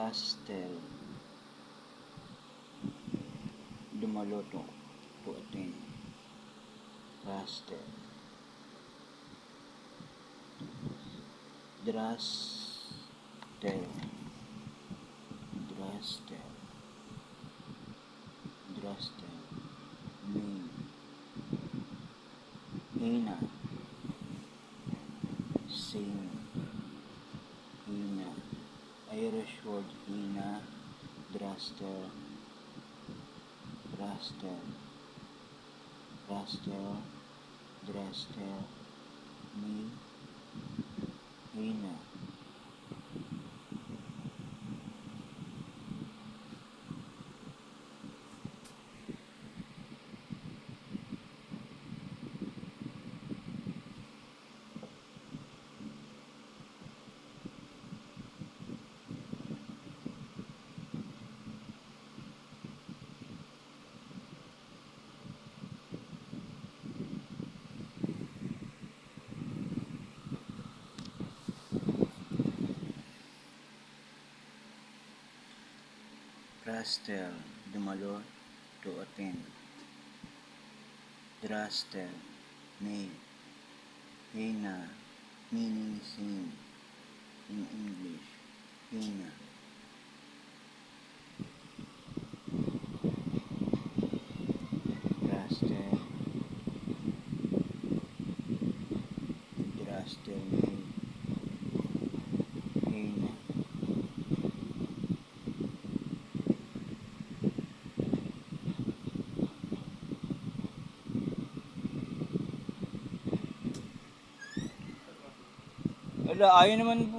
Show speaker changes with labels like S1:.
S1: Drastel, dumalo to attend. Drastel, Drastel, Drastel, Drastel, Main, Hina, Sing, Hina, Irish word Hina, Drastel, Drastel, Drastel, Drastel, Main, Hina. Drastel, dumalo to attend. Drastel, May, Hina, meaning sing in English. Hina. Drastel, Drastel, May, Hina. Ala, ayaw naman